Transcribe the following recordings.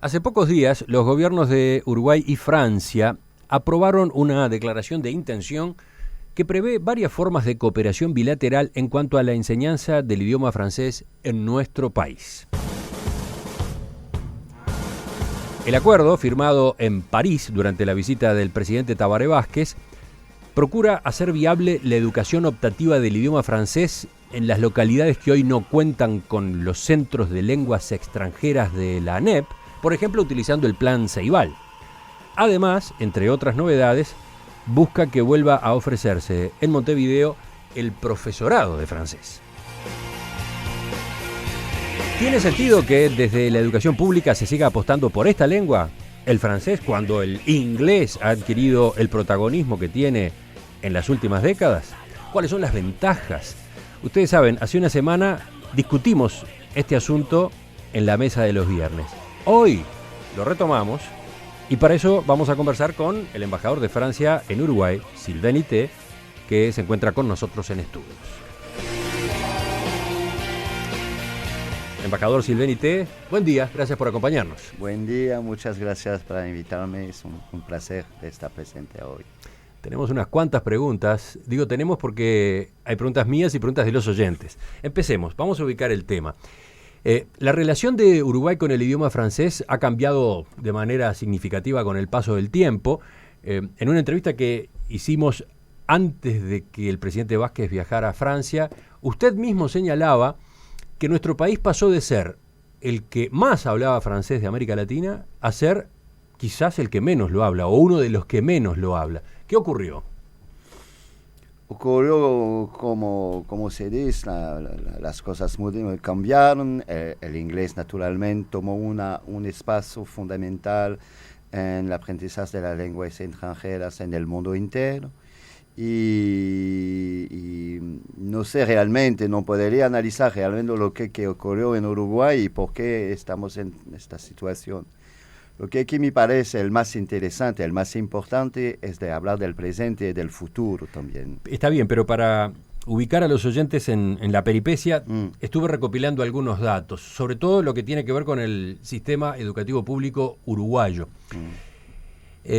Hace pocos días, los gobiernos de Uruguay y Francia aprobaron una declaración de intención que prevé varias formas de cooperación bilateral en cuanto a la enseñanza del idioma francés en nuestro país. El acuerdo, firmado en París durante la visita del presidente Tabaré Vázquez, procura hacer viable la educación optativa del idioma francés en las localidades que hoy no cuentan con los centros de lenguas extranjeras de la ANEP, por ejemplo, utilizando el Plan Ceibal. Además, entre otras novedades, busca que vuelva a ofrecerse en Montevideo el profesorado de francés. ¿Tiene sentido que desde la educación pública se siga apostando por esta lengua, el francés, cuando el inglés ha adquirido el protagonismo que tiene en las últimas décadas? ¿Cuáles son las ventajas? Ustedes saben, hace una semana discutimos este asunto en la mesa de los viernes. Hoy lo retomamos y para eso vamos a conversar con el embajador de Francia en Uruguay, Sylvain Ité, que se encuentra con nosotros en estudios. Embajador Sylvain Ité, buen día, gracias por acompañarnos. Buen día, muchas gracias por invitarme, es un placer estar presente hoy. Tenemos unas cuantas preguntas, digo tenemos porque hay preguntas mías y preguntas de los oyentes. Empecemos, vamos a ubicar el tema. La relación de Uruguay con el idioma francés ha cambiado de manera significativa con el paso del tiempo. En una entrevista que hicimos antes de que el presidente Vázquez viajara a Francia, usted mismo señalaba que nuestro país pasó de ser el que más hablaba francés de América Latina a ser quizás el que menos lo habla, o uno de los que menos lo habla. ¿Qué ocurrió? Ocurrió, como se dice, las cosas cambiaron. El inglés, naturalmente, tomó un espacio fundamental en el aprendizaje de las lenguas extranjeras en el mundo entero. Y no sé realmente, no podría analizar realmente lo que ocurrió en Uruguay y por qué estamos en esta situación. Lo que aquí me parece el más interesante, el más importante, es de hablar del presente y del futuro también. Está bien, pero para ubicar a los oyentes en la peripecia, estuve recopilando algunos datos, sobre todo lo que tiene que ver con el sistema educativo público uruguayo.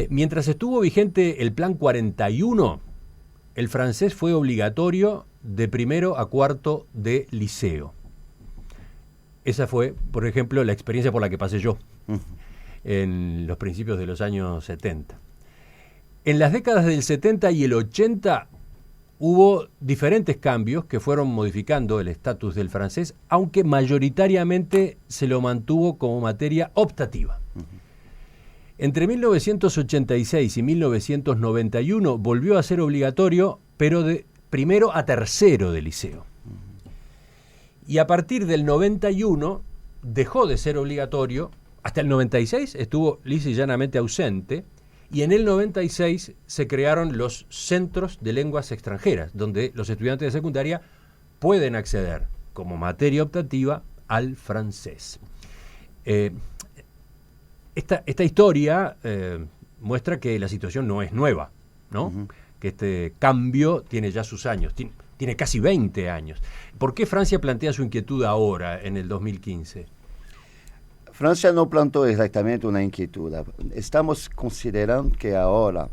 Mientras estuvo vigente el Plan 41, el francés fue obligatorio de primero a cuarto de liceo. Esa fue, por ejemplo, la experiencia por la que pasé yo en los principios de los años 70. En las décadas del 70 y el 80 hubo diferentes cambios que fueron modificando el estatus del francés, aunque mayoritariamente se lo mantuvo como materia optativa. Entre 1986 y 1991 volvió a ser obligatorio, pero de primero a tercero de liceo. Y a partir del 91 dejó de ser obligatorio. Hasta el 96 estuvo lisa y llanamente ausente, y en el 96 se crearon los centros de lenguas extranjeras, donde los estudiantes de secundaria pueden acceder como materia optativa al francés. Esta historia muestra que la situación no es nueva, ¿no? Que este cambio tiene ya sus años, tiene casi 20 años. ¿Por qué Francia plantea su inquietud ahora, en el 2015? Francia no planteó exactamente una inquietud. Estamos considerando que ahora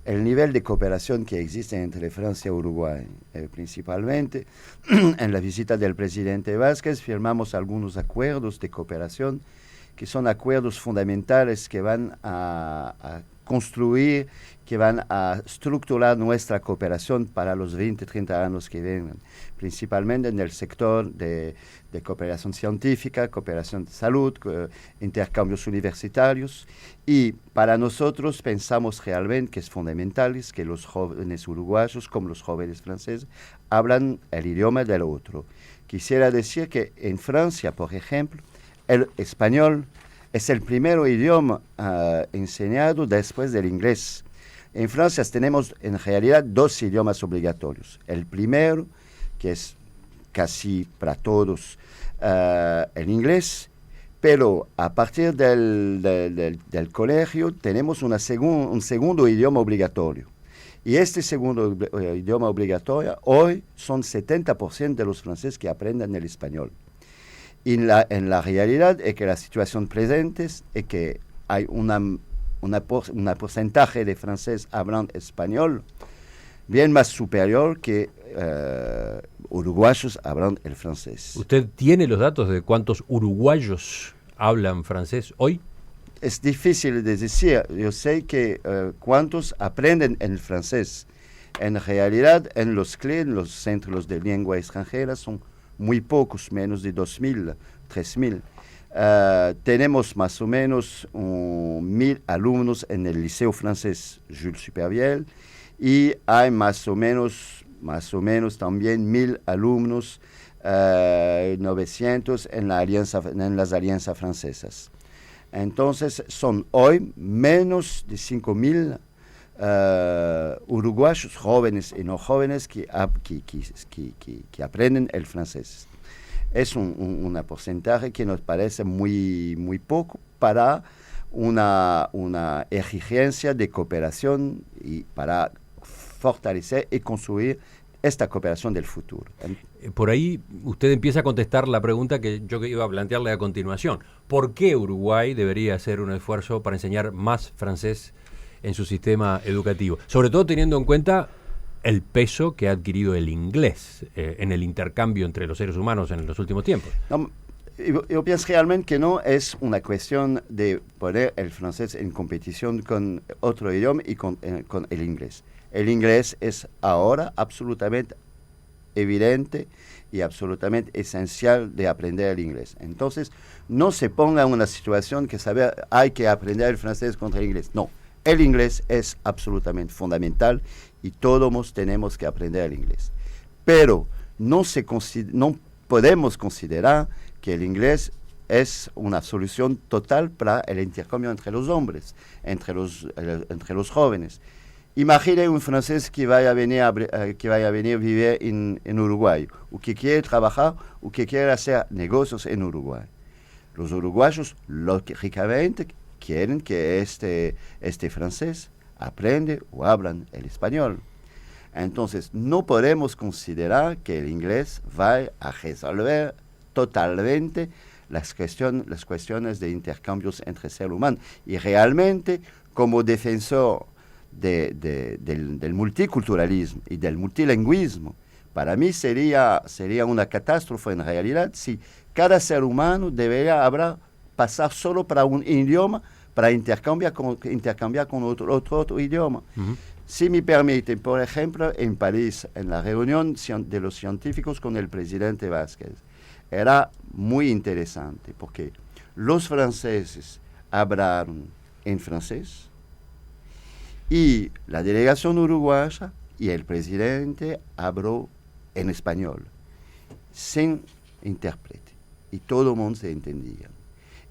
el nivel de cooperación que existe entre Francia y Uruguay, principalmente en la visita del presidente Vázquez, firmamos algunos acuerdos de cooperación que son acuerdos fundamentales que van a construir, que van a estructurar nuestra cooperación para los 20, 30 años que vengan, principalmente en el sector de cooperación científica, cooperación de salud, intercambios universitarios. Y para nosotros pensamos realmente que es fundamental que los jóvenes uruguayos, como los jóvenes franceses, hablan el idioma del otro. Quisiera decir que en Francia, por ejemplo, el español es el primer idioma enseñado después del inglés. En Francia tenemos en realidad dos idiomas obligatorios. El primero, que es casi para todos el inglés, pero a partir del colegio tenemos un segundo idioma obligatorio. Y este segundo idioma obligatorio, hoy son 70% de los franceses que aprenden el español. En la realidad es que la situación presente es que hay un porcentaje de franceses hablando español bien más superior que uruguayos hablando el francés. ¿Usted tiene los datos de cuántos uruguayos hablan francés hoy? Es difícil de decir. Yo sé que cuántos aprenden el francés. En realidad, en los CLE, los centros de lengua extranjera, son muy pocos, menos de 2.000, 3.000. Tenemos más o menos 1.000 alumnos en el Liceo Francés Jules Supervielle y hay más o menos también 1.000 alumnos, 900 en las alianzas francesas. Entonces son hoy menos de 5.000 uruguayos jóvenes y no jóvenes que aprenden el francés. Es un porcentaje que nos parece muy poco para una exigencia de cooperación y para fortalecer y construir esta cooperación del futuro. Por ahí usted empieza a contestar la pregunta que yo iba a plantearle a continuación. ¿Por qué Uruguay debería hacer un esfuerzo para enseñar más francés en su sistema educativo? Sobre todo teniendo en cuenta el peso que ha adquirido el inglés en el intercambio entre los seres humanos en los últimos tiempos. No, yo pienso realmente que no es una cuestión de poner el francés en competición con otro idioma y con el inglés. El inglés es ahora absolutamente evidente y absolutamente esencial de aprender el inglés. Entonces, no se ponga en una situación que hay que aprender el francés contra el inglés. No, el inglés es absolutamente fundamental y todos tenemos que aprender el inglés. Pero no podemos considerar que el inglés es una solución total para el intercambio entre los hombres, entre los jóvenes. Imagine un francés que vaya a venir a vivir en Uruguay, o que quiere trabajar, o que quiere hacer negocios en Uruguay. Los uruguayos, lógicamente, quieren que este francés aprenda o hablan el español. Entonces, no podemos considerar que el inglés va a resolver totalmente las cuestiones de intercambios entre seres humanos. Y realmente, como defensor del multiculturalismo y del multilingüismo, para mí sería una catástrofe en realidad si cada ser humano debería pasar solo para un idioma para intercambiar con otro idioma. Uh-huh. Si me permiten, por ejemplo, en París, en la reunión de los científicos con el presidente Vázquez, era muy interesante porque los franceses hablaron en francés y la delegación uruguaya y el presidente habló en español, sin intérprete, y todo el mundo se entendía.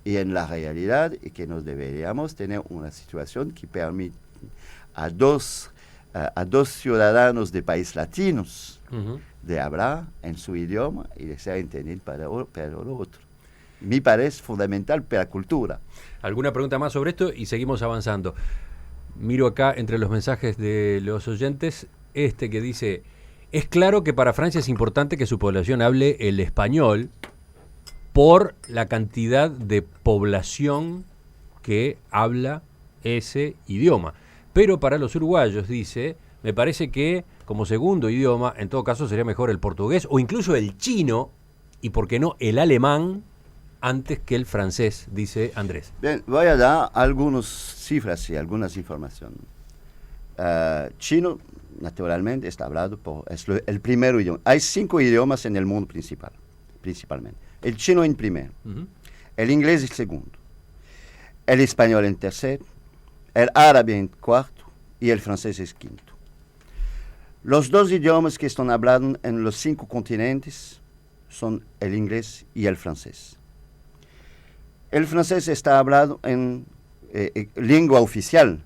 Y en la realidad es que nos deberíamos tener una situación que permite a dos ciudadanos de países latinos uh-huh. de hablar en su idioma y de ser entendidos para el otro. Me parece fundamental para la cultura. ¿Alguna pregunta más sobre esto? Y seguimos avanzando. Miro acá entre los mensajes de los oyentes que dice: es claro que para Francia es importante que su población hable el español por la cantidad de población que habla ese idioma. Pero para los uruguayos, dice, me parece que como segundo idioma, en todo caso sería mejor el portugués o incluso el chino y, ¿por qué no, el alemán antes que el francés?, dice Andrés. Bien, voy a dar algunas cifras y algunas informaciones. Chino, naturalmente, está hablado es el primer idioma. Hay 5 idiomas en el mundo principalmente. El chino en primero, uh-huh. El inglés en segundo, el español en tercero, el árabe en cuarto y el francés en quinto. Los 2 idiomas que están hablados en los 5 continentes son el inglés y el francés. El francés está hablado en lengua oficial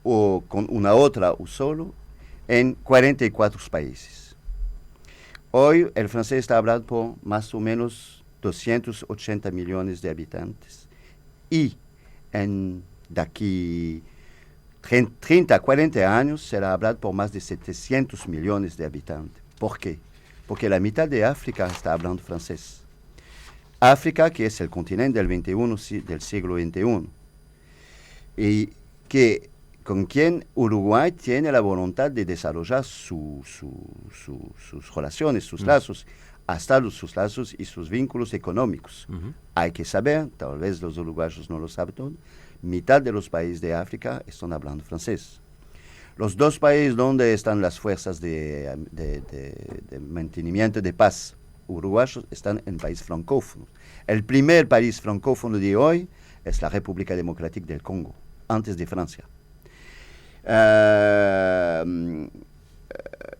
o con una otra o solo en 44 países. Hoy el francés está hablado por más o menos 280 millones de habitantes y de aquí 30 a 40 años será hablado por más de 700 millones de habitantes. ¿Por qué? Porque la mitad de África está hablando francés. África, que es el continente del del siglo XXI, y con quien Uruguay tiene la voluntad de desarrollar sus relaciones, sus lazos, hasta sus lazos y sus vínculos económicos. Hay que saber, tal vez los uruguayos no lo saben todo, mitad de los países de África están hablando francés. Los dos países donde están las fuerzas de mantenimiento de paz uruguayos están en países francófonos. El primer país francófono de hoy es la República Democrática del Congo, antes de Francia.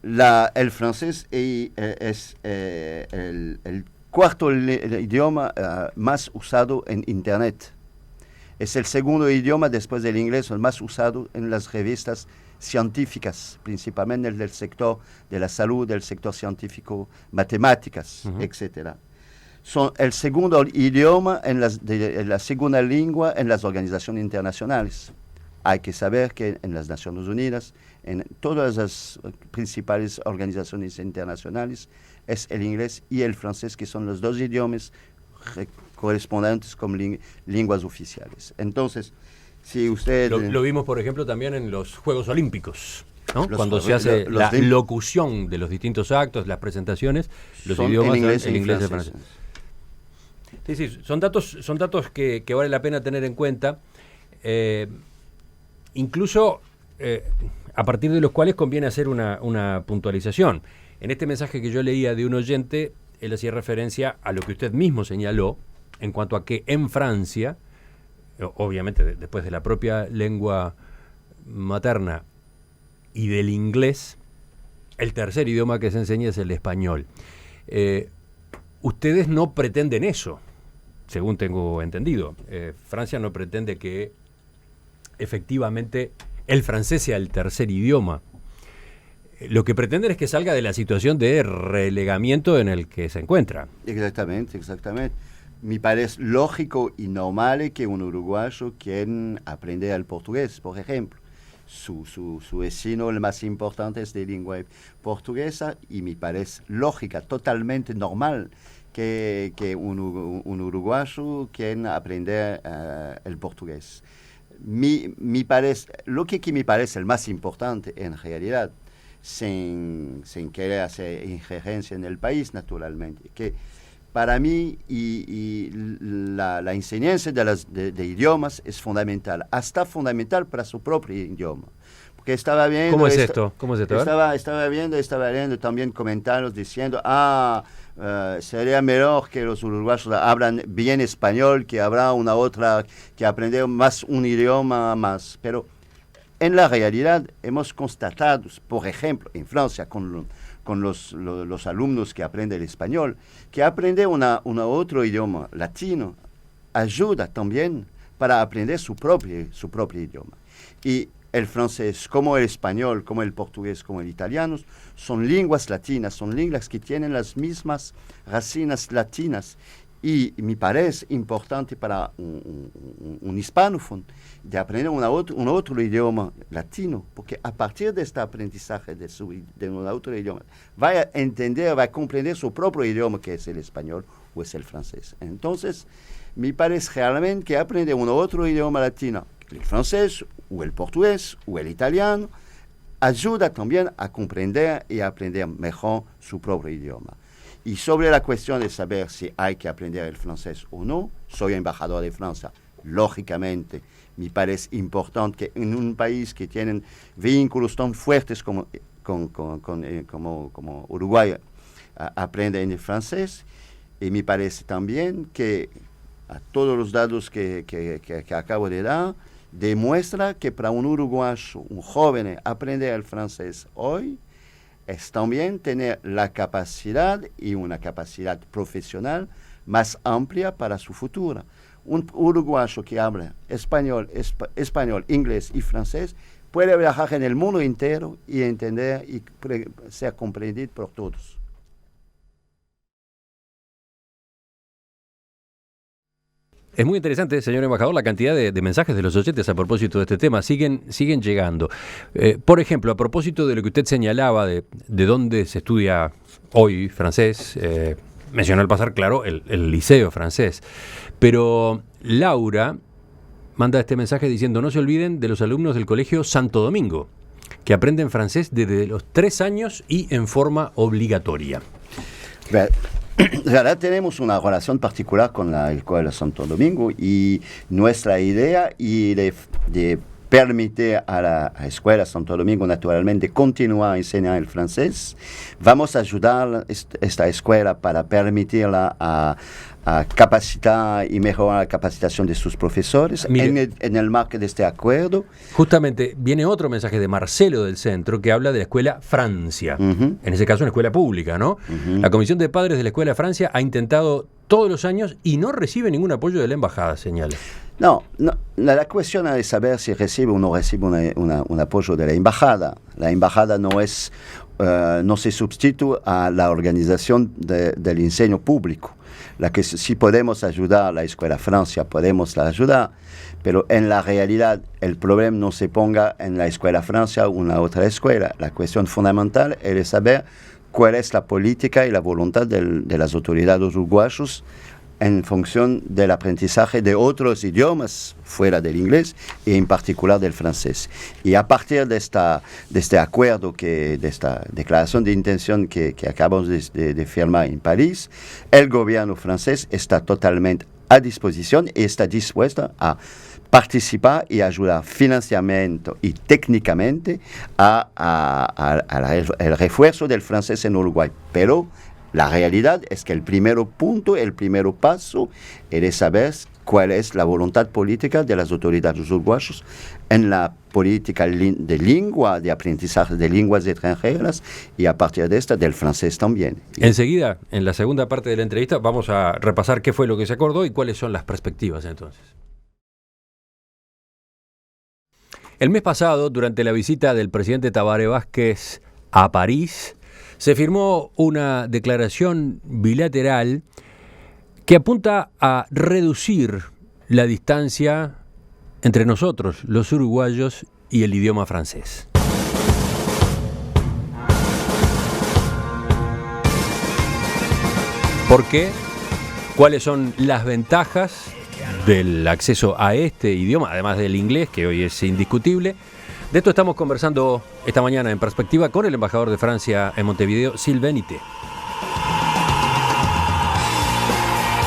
El francés es el cuarto idioma más usado en Internet. Es el segundo idioma después del inglés, el más usado en las revistas científicas, principalmente del sector de la salud, del sector científico, matemáticas, etc. Son el segundo idioma, la segunda lengua en las organizaciones internacionales. Hay que saber que en las Naciones Unidas, en todas las principales organizaciones internacionales, es el inglés y el francés, que son los dos idiomas correspondientes como lenguas oficiales. Entonces, si usted... Lo vimos, por ejemplo, también en los Juegos Olímpicos, ¿no? Cuando se hace la locución de los distintos actos, las presentaciones, los idiomas son el inglés y el francés. Sí, son datos que vale la pena tener en cuenta. Incluso a partir de los cuales conviene hacer una puntualización. En este mensaje que yo leía de un oyente, él hacía referencia a lo que usted mismo señaló en cuanto a que en Francia, obviamente después de la propia lengua materna y del inglés, el tercer idioma que se enseña es el español. Ustedes no pretenden eso, según tengo entendido. Francia no pretende que efectivamente el francés sea el tercer idioma. Lo que pretenden es que salga de la situación de relegamiento en el que se encuentra. Exactamente. Me parece lógico y normal que un uruguayo quiera aprender el portugués, por ejemplo. Su vecino, el más importante, es de lengua portuguesa, y me parece lógica, totalmente normal que un uruguayo quiera aprender el portugués. Lo que me parece el más importante en realidad, sin querer hacer injerencia en el país, naturalmente, que para mí la enseñanza de idiomas es fundamental, hasta fundamental para su propio idioma. Porque estaba viendo... ¿Cómo es esto? Estaba viendo también comentarios diciendo, sería mejor que los uruguayos hablan bien español, que habrá una otra, que aprender más un idioma más. Pero en la realidad hemos constatado, por ejemplo, en Francia, con los alumnos que aprenden el español, que aprender otro idioma latino ayuda también para aprender su propio idioma. Y el francés, como el español, como el portugués, como el italiano, son lenguas latinas, son lenguas que tienen las mismas raíces latinas. Y me parece importante para un hispanófono de aprender un otro idioma latino, porque a partir de este aprendizaje de un otro idioma, va a entender, va a comprender su propio idioma, que es el español o es el francés. Entonces, me parece realmente que aprender un otro idioma latino, el francés o el portugués o el italiano, ayuda también a comprender y a aprender mejor su propio idioma. Y sobre la cuestión de saber si hay que aprender el francés o no, soy embajador de Francia. Lógicamente, me parece importante que en un país que tiene vínculos tan fuertes como Uruguay, aprenda el francés. Y me parece también que a todos los datos que acabo de dar, demuestra que para un uruguayo, un joven, aprender el francés hoy es también tener la capacidad y una capacidad profesional más amplia para su futuro. Un uruguayo que habla español, inglés y francés puede viajar en el mundo entero y entender y ser comprendido por todos. Es muy interesante, señor embajador, la cantidad de mensajes de los oyentes a propósito de este tema. Siguen llegando. Por ejemplo, a propósito de lo que usted señalaba de dónde se estudia hoy francés, mencionó al pasar, claro, el liceo francés. Pero Laura manda este mensaje diciendo: no se olviden de los alumnos del Colegio Santo Domingo, que aprenden francés desde los 3 años y en forma obligatoria. En realidad tenemos una relación particular con la Escuela Santo Domingo y nuestra idea es de permitir a la Escuela Santo Domingo naturalmente continuar a enseñar el francés. Vamos a ayudar a esta escuela para permitirla a capacitar y mejorar la capacitación de sus profesores. Mire, en el marco de este acuerdo. Justamente viene otro mensaje de Marcelo del Centro que habla de la Escuela Francia, en ese caso una escuela pública, ¿no? La Comisión de Padres de la Escuela Francia ha intentado todos los años y no recibe ningún apoyo de la embajada, señala. No, la cuestión es saber si recibe o no recibe un apoyo de la embajada. La embajada no se sustituye a la organización del enseño público. La que si podemos ayudar a la Escuela Francia, podemos la ayudar, pero en la realidad el problema no se ponga en la Escuela Francia o en la otra escuela. La cuestión fundamental es saber cuál es la política y la voluntad de las autoridades uruguayas en función del aprendizaje de otros idiomas fuera del inglés y en particular del francés. Y a partir de este acuerdo, de esta declaración de intención que acabamos de firmar en París, el gobierno francés está totalmente a disposición y está dispuesto a participar y ayudar financieramente y técnicamente al refuerzo del francés en Uruguay. Pero la realidad es que el primer paso es saber cuál es la voluntad política de las autoridades uruguayas en la política de lengua, de aprendizaje de lenguas extranjeras y a partir de esta del francés también. Enseguida, en la segunda parte de la entrevista, vamos a repasar qué fue lo que se acordó y cuáles son las perspectivas entonces. El mes pasado, durante la visita del presidente Tabaré Vázquez a París, se firmó una declaración bilateral que apunta a reducir la distancia entre nosotros, los uruguayos, y el idioma francés. ¿Por qué? ¿Cuáles son las ventajas del acceso a este idioma, además del inglés, que hoy es indiscutible? De esto estamos conversando esta mañana en Perspectiva con el embajador de Francia en Montevideo, Sylvain Ité.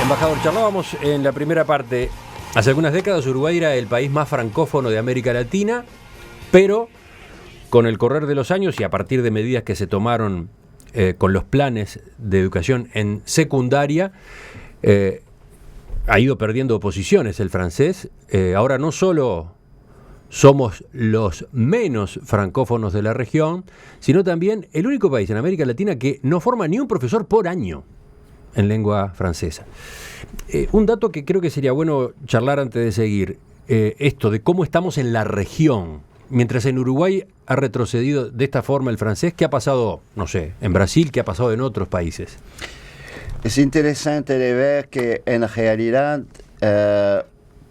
Embajador, charlábamos en la primera parte. Hace algunas décadas Uruguay era el país más francófono de América Latina, pero con el correr de los años y a partir de medidas que se tomaron con los planes de educación en secundaria, ha ido perdiendo posiciones el francés. Ahora no solo somos los menos francófonos de la región, sino también el único país en América Latina que no forma ni un profesor por año en lengua francesa. Un dato que creo que sería bueno charlar antes de seguir, esto de cómo estamos en la región. Mientras en Uruguay ha retrocedido de esta forma el francés, ¿qué ha pasado, no sé, en Brasil, qué ha pasado en otros países? Es interesante de ver que en realidad,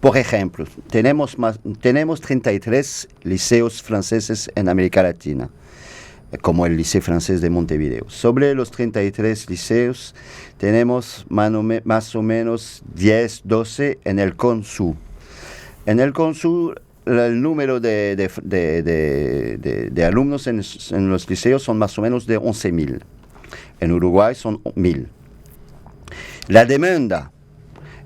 por ejemplo, tenemos 33 liceos franceses en América Latina, como el Liceo Francés de Montevideo. Sobre los 33 liceos, tenemos más o menos 10, 12 en el Cono Sur. En el Cono Sur, el número de alumnos en los liceos son más o menos de 11.000. En Uruguay son 1.000. La demanda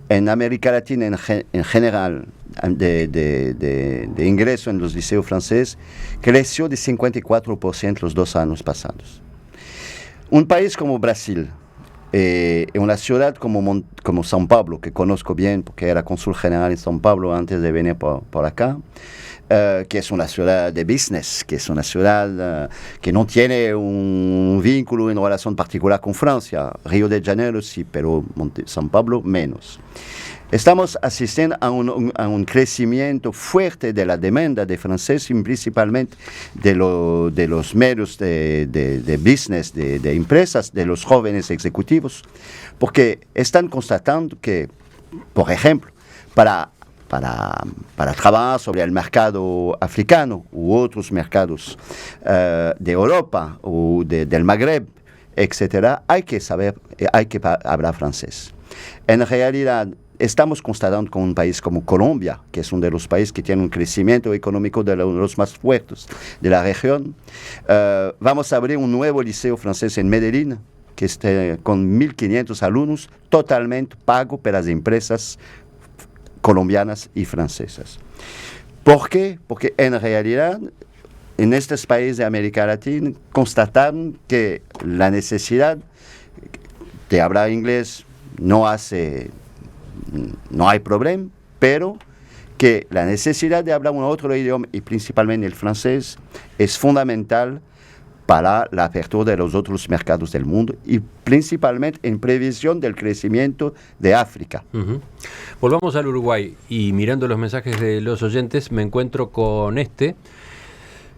en América Latina en general de ingreso en los liceos franceses creció de 54% los 2 años pasados. Un país como Brasil, en una ciudad como São Paulo, que conozco bien porque era cónsul general en São Paulo antes de venir por acá, que es una ciudad de business, que es una ciudad que no tiene un vínculo en relación particular con Francia. Río de Janeiro sí, pero São Paulo menos. Estamos asistiendo a un crecimiento fuerte de la demanda de francés, y principalmente de los medios de business, de empresas, de los jóvenes ejecutivos, porque están constatando que, por ejemplo, para trabajar sobre el mercado africano u otros mercados de Europa o del Magreb, etcétera, hay que hablar francés. En realidad, estamos constatando con un país como Colombia, que es uno de los países que tiene un crecimiento económico de los más fuertes de la región. Vamos a abrir un nuevo liceo francés en Medellín, que esté con 1.500 alumnos, totalmente pago por las empresas colombianas y francesas. ¿Por qué? Porque en realidad, en estos países de América Latina, constataron que la necesidad de hablar inglés no hay problema, pero que la necesidad de hablar un otro idioma, y principalmente el francés, es fundamental para la apertura de los otros mercados del mundo y principalmente en previsión del crecimiento de África. Volvamos al Uruguay y mirando los mensajes de los oyentes me encuentro con este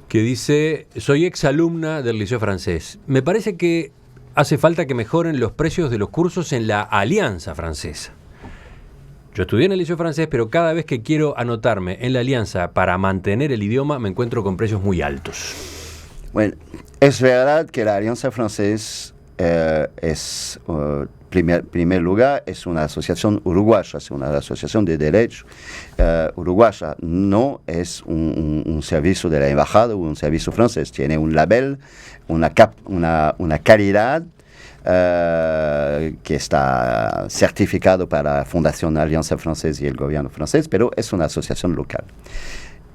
que dice: soy exalumna del Liceo Francés. Me parece que hace falta que mejoren los precios de los cursos en la Alianza Francesa. Yo estudié en el Liceo Francés, pero cada vez que quiero anotarme en la Alianza para mantener el idioma, me encuentro con precios muy altos. Bueno, es verdad que la Alianza Francesa primer lugar, es una asociación uruguaya, es una asociación de derecho uruguaya, no es un servicio de la embajada o un servicio francés, tiene un label, una calidad que está certificado para la Fundación Alianza Francesa y el gobierno francés, pero es una asociación local.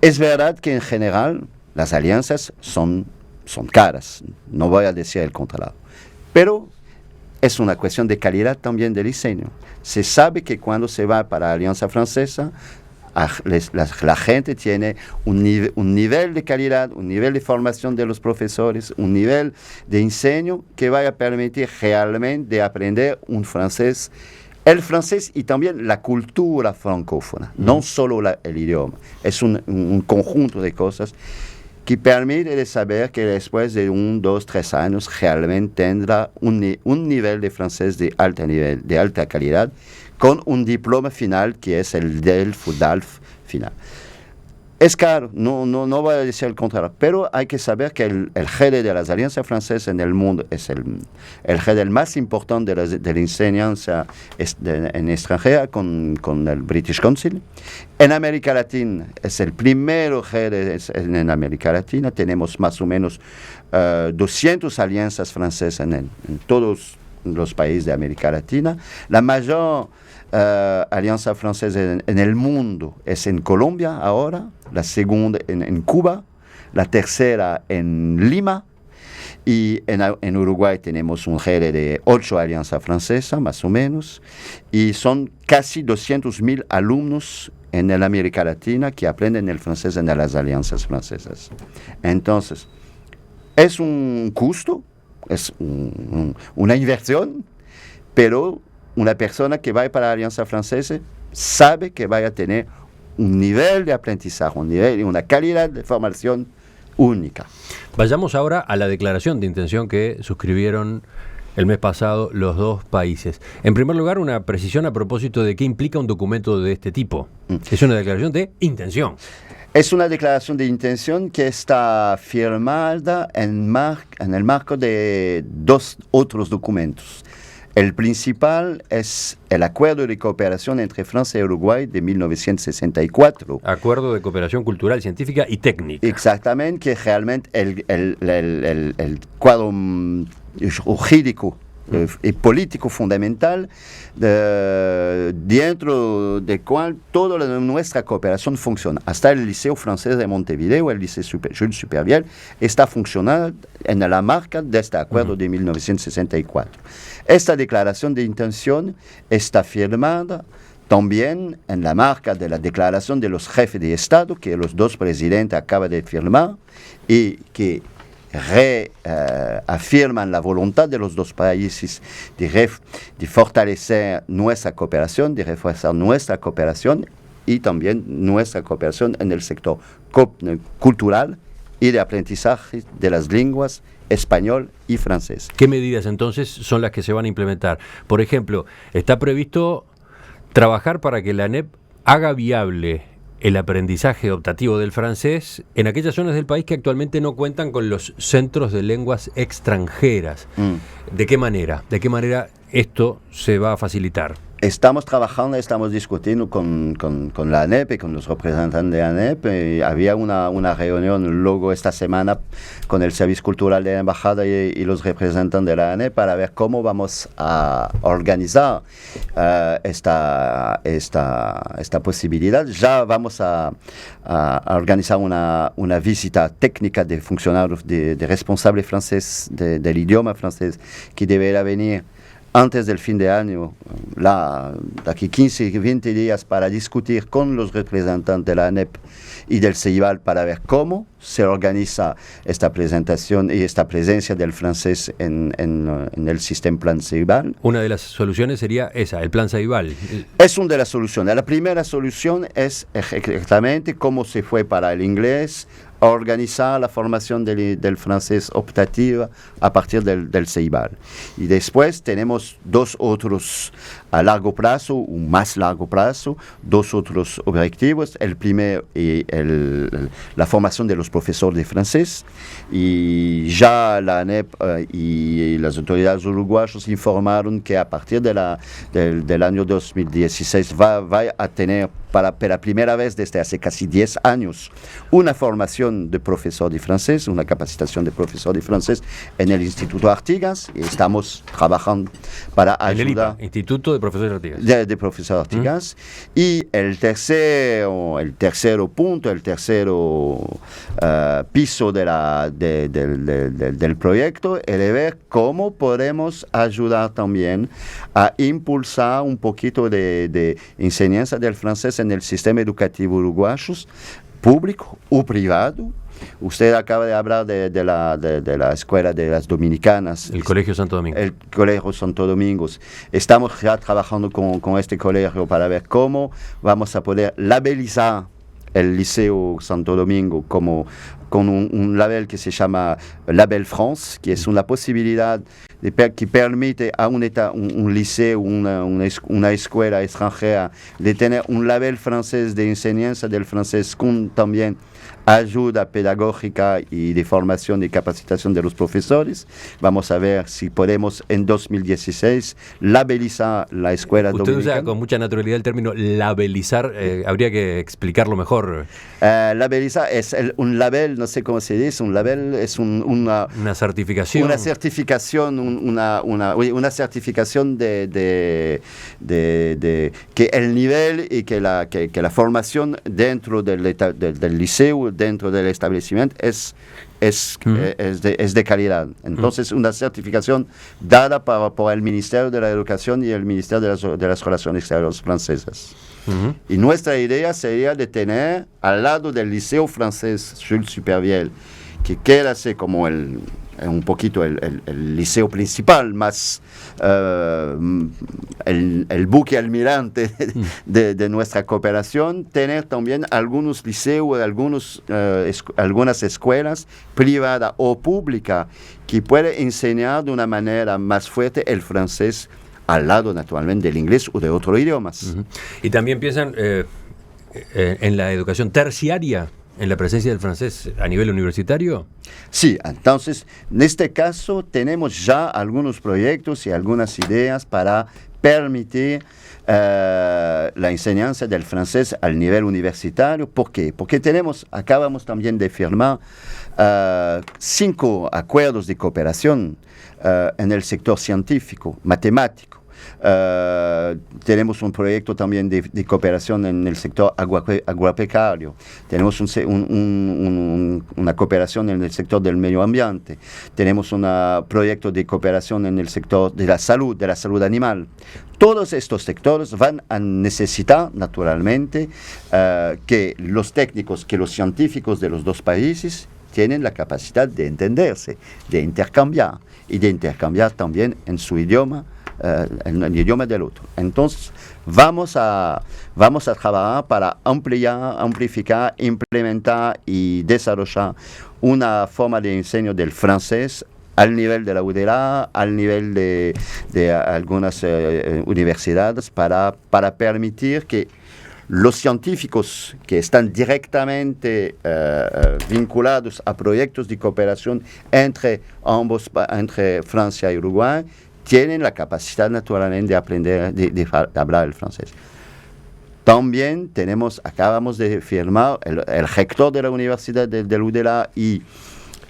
Es verdad que en general las alianzas son caras, no voy a decir el contrario, pero es una cuestión de calidad también del diseño. Se sabe que cuando se va para la Alianza Francesa, la gente tiene un nivel de calidad, un nivel de formación de los profesores, un nivel de diseño que va a permitir realmente de aprender un francés, el francés y también la cultura francófona, no solo el idioma. Es un conjunto de cosas que permite de saber que después de 1, 2, 3 años realmente tendrá un nivel de francés de alta calidad, con un diploma final que es el DELF final. Es caro, no voy a decir el contrario, pero hay que saber que el jefe de las alianzas francesas en el mundo es el jefe más importante de la enseñanza en extranjera con el British Council. En América Latina es el primero jefe en América Latina, tenemos más o menos 200 alianzas francesas en todos los países de América Latina. La mayor alianza francesa en el mundo es en Colombia ahora, la segunda en Cuba, la tercera en Lima, y en Uruguay tenemos un jefe de 8 alianzas francesas, más o menos, y son casi 200.000 alumnos en la América Latina que aprenden el francés en las alianzas francesas. Entonces, es un costo, es una inversión, pero una persona que va para la Alianza Francesa sabe que va a tener un nivel de aprendizaje, un nivel y una calidad de formación única. Vayamos ahora a la declaración de intención que suscribieron el mes pasado los dos países. En primer lugar, una precisión a propósito de qué implica un documento de este tipo. Es una declaración de intención. Es una declaración de intención que está firmada en el marco de 2 otros documentos. El principal es el Acuerdo de Cooperación entre Francia y Uruguay de 1964. Acuerdo de Cooperación Cultural, Científica y Técnica. Exactamente, que realmente el cuadro jurídico y político fundamental dentro del cual toda nuestra cooperación funciona. Hasta el Liceo Francés de Montevideo, el Liceo Jules Supervielle, está funcionando en la marca de este acuerdo de 1964. Esta declaración de intención está firmada también en la marca de la declaración de los jefes de Estado que los 2 presidentes acaban de firmar y que afirman la voluntad de los 2 países de fortalecer nuestra cooperación, de reforzar nuestra cooperación y también nuestra cooperación en el sector cultural y de aprendizaje de las lenguas español y francés. ¿Qué medidas entonces son las que se van a implementar? Por ejemplo, está previsto trabajar para que la ANEP haga viable el aprendizaje optativo del francés en aquellas zonas del país que actualmente no cuentan con los centros de lenguas extranjeras. ¿De qué manera? ¿De qué manera esto se va a facilitar? Estamos trabajando, estamos discutiendo con la ANEP y con los representantes de ANEP. Había una reunión luego esta semana con el Servicio Cultural de la Embajada y los representantes de la ANEP para ver cómo vamos a organizar esta posibilidad. Ya vamos a organizar una visita técnica de funcionarios, de responsables franceses del idioma francés que deberá venir antes del fin de año, de aquí 15 y 20 días, para discutir con los representantes de la ANEP y del CEIBAL para ver cómo se organiza esta presentación y esta presencia del francés en el sistema Plan CEIBAL. Una de las soluciones sería esa, el Plan CEIBAL. Es una de las soluciones. La primera solución es exactamente cómo se fue para el inglés, organizar la formación del francés optativa a partir del CEIBAL. Y después tenemos dos otros a largo plazo, un más largo plazo, dos otros objetivos. El primero es la formación de los profesores de francés. Y ya la ANEP y las autoridades uruguayas informaron que a partir del año 2016 va a tener para primera vez desde hace casi 10 años una formación de profesor de francés, una capacitación de profesor de francés en el Instituto Artigas, y estamos trabajando para ayudar. El Instituto de Profesores Artigas. De profesor Artigas. Y el tercero punto, el tercero piso del proyecto es de ver cómo podemos ayudar también a impulsar un poquito de enseñanza del francés en el sistema educativo uruguayo, público o privado. Usted acaba de hablar de la escuela de las dominicanas. El Colegio Santo Domingo. El Colegio Santo Domingo. Estamos ya trabajando con este colegio para ver cómo vamos a poder labelizar el Liceo Santo Domingo con un label que se llama Label France, que es una posibilidad que permite a un liceo, una escuela extranjera, de tener un label francés de enseñanza del francés con también ayuda pedagógica y de formación y capacitación de los profesores. Vamos a ver si podemos en 2016 labelizar la escuela dominicana. Usted usa con mucha naturalidad el término labelizar, habría que explicarlo mejor. Labelizar es un label, no sé cómo se dice, un label es una certificación. Una certificación, una certificación de que el nivel y que la formación dentro del liceo, dentro del establecimiento es de calidad. Entonces, una certificación dada por el Ministerio de la Educación y el Ministerio de las Relaciones Exteriores francesas. Y nuestra idea sería de tener al lado del Liceo Francés Jules Supervielle, que queda así como un poquito el liceo principal, más el buque almirante de nuestra cooperación, tener también algunos liceos, algunas escuelas privadas o públicas que pueden enseñar de una manera más fuerte el francés al lado naturalmente del inglés o de otros idiomas. Y también piensan en la educación terciaria, en la presencia del francés a nivel universitario. Sí, entonces, en este caso tenemos ya algunos proyectos y algunas ideas para permitir la enseñanza del francés al nivel universitario. ¿Por qué? Porque acabamos también de firmar 5 acuerdos de cooperación en el sector científico, matemático. Tenemos un proyecto también de cooperación en el sector agropecuario. Tenemos una cooperación en el sector del medio ambiente. Tenemos un proyecto de cooperación en el sector de la salud animal. Todos estos sectores van a necesitar, naturalmente, que los técnicos, que los científicos de los dos países tienen la capacidad de entenderse, de intercambiar y de intercambiar también en su idioma, en el idioma del otro. Entonces, vamos a trabajar para amplificar, implementar y desarrollar una forma de enseño del francés al nivel de la UDELA, al nivel de algunas universidades, para permitir que Los científicos que están directamente vinculados a proyectos de cooperación entre Francia y Uruguay tienen la capacidad naturalmente de aprender, de hablar el francés. También acabamos de firmar el rector de la Universidad del UDELA y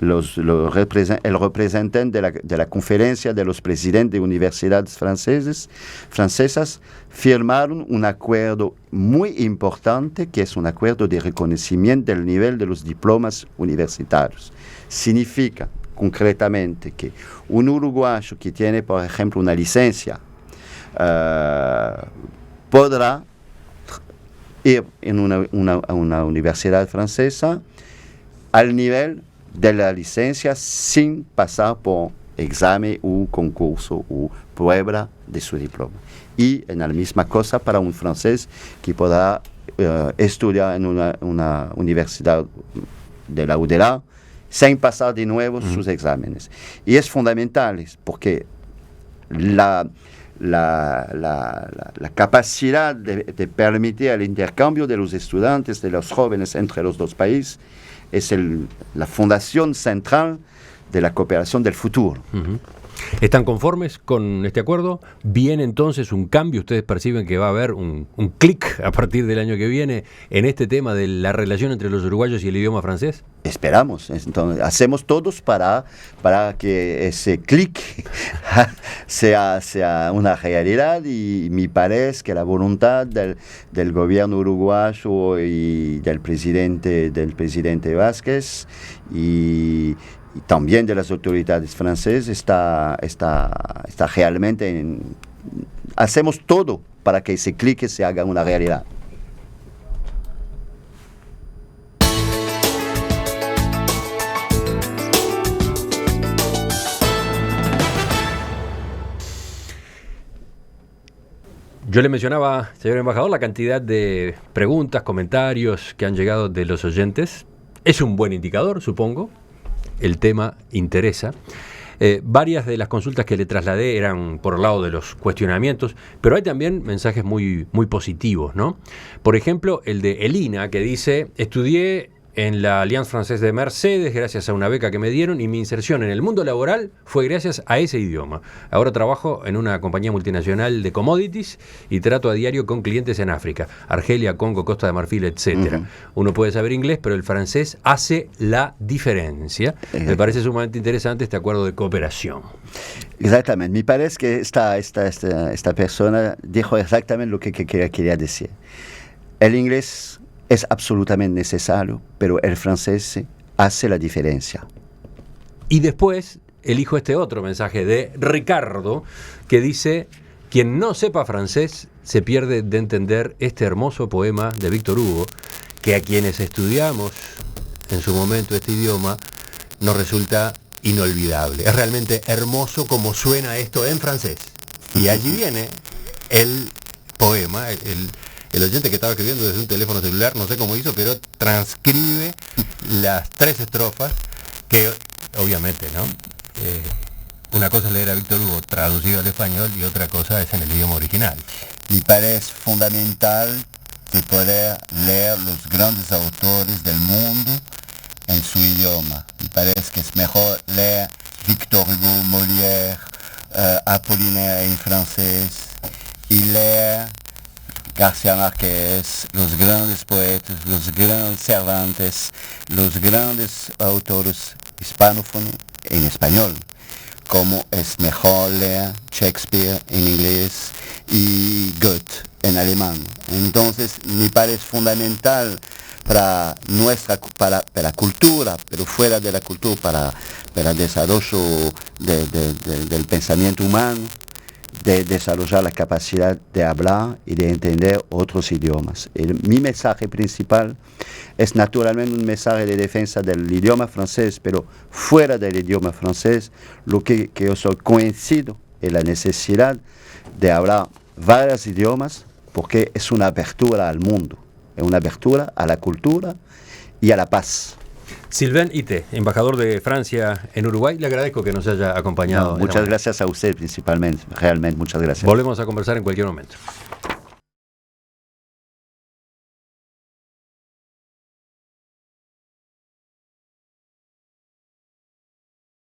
el representante de la conferencia de los presidentes de universidades francesas firmaron un acuerdo muy importante, que es un acuerdo de reconocimiento del nivel de los diplomas universitarios. Significa concretamente que un uruguayo que tiene, por ejemplo, una licencia, podrá ir a una universidad francesa al nivel de la licencia sin pasar por examen o concurso o prueba de su diploma. Y en la misma cosa para un francés que podrá estudiar en una universidad de la UDELA sin pasar de nuevo sus exámenes. Y es fundamental porque la capacidad de permitir el intercambio de los estudiantes, de los jóvenes entre los dos países, es la fundación central de la cooperación del futuro. Uh-huh. ¿Están conformes con este acuerdo? ¿Viene entonces un cambio? ¿Ustedes perciben que va a haber un clic a partir del año que viene en este tema de la relación entre los uruguayos y el idioma francés? Esperamos. Entonces, hacemos todos para que ese clic sea una realidad, y me parece que la voluntad del gobierno uruguayo y del presidente Vázquez y también de las autoridades francesas está realmente hacemos todo para que ese clic se haga una realidad. Yo le mencionaba, señor embajador, la cantidad de preguntas, comentarios que han llegado de los oyentes. Es un buen indicador, supongo. El tema interesa. Varias de las consultas que le trasladé eran por el lado de los cuestionamientos, pero hay también mensajes muy, muy positivos, ¿no? Por ejemplo, el de Elina, que dice: estudié en la Alliance Française de Mercedes gracias a una beca que me dieron, y mi inserción en el mundo laboral fue gracias a ese idioma. Ahora trabajo en una compañía multinacional de commodities y trato a diario con clientes en África, Argelia, Congo, Costa de Marfil, etcétera. Uno puede saber inglés, pero el francés hace la diferencia. Me parece sumamente interesante este acuerdo de cooperación. Exactamente. Me parece que esta persona dijo exactamente lo que quería decir. El inglés es absolutamente necesario, pero el francés hace la diferencia. Y después elijo este otro mensaje de Ricardo, que dice: quien no sepa francés se pierde de entender este hermoso poema de Víctor Hugo, que a quienes estudiamos en su momento este idioma nos resulta inolvidable. Es realmente hermoso como suena esto en francés. Y allí viene el poema, el oyente que estaba escribiendo desde un teléfono celular, no sé cómo hizo, pero transcribe las 3 estrofas que, obviamente, ¿no? Una cosa es leer a Víctor Hugo traducido al español y otra cosa es en el idioma original. Me parece fundamental de poder leer los grandes autores del mundo en su idioma. Me parece que es mejor leer Victor Hugo, Molière, Apollinaire en francés, y leer García Márquez, los grandes poetas, los grandes Cervantes, los grandes autores hispanófonos en español, como es mejor leer Shakespeare en inglés y Goethe en alemán. Entonces me parece fundamental para la cultura, pero fuera de la cultura, para el desarrollo del pensamiento humano, de desarrollar la capacidad de hablar y de entender otros idiomas. Mi mensaje principal es naturalmente un mensaje de defensa del idioma francés, pero fuera del idioma francés, lo que yo soy convencido es la necesidad de hablar varios idiomas, porque es una apertura al mundo, es una apertura a la cultura y a la paz. Sylvain Ité, embajador de Francia en Uruguay, le agradezco que nos haya acompañado. Muchas gracias a usted principalmente, realmente muchas gracias. Volvemos a conversar en cualquier momento.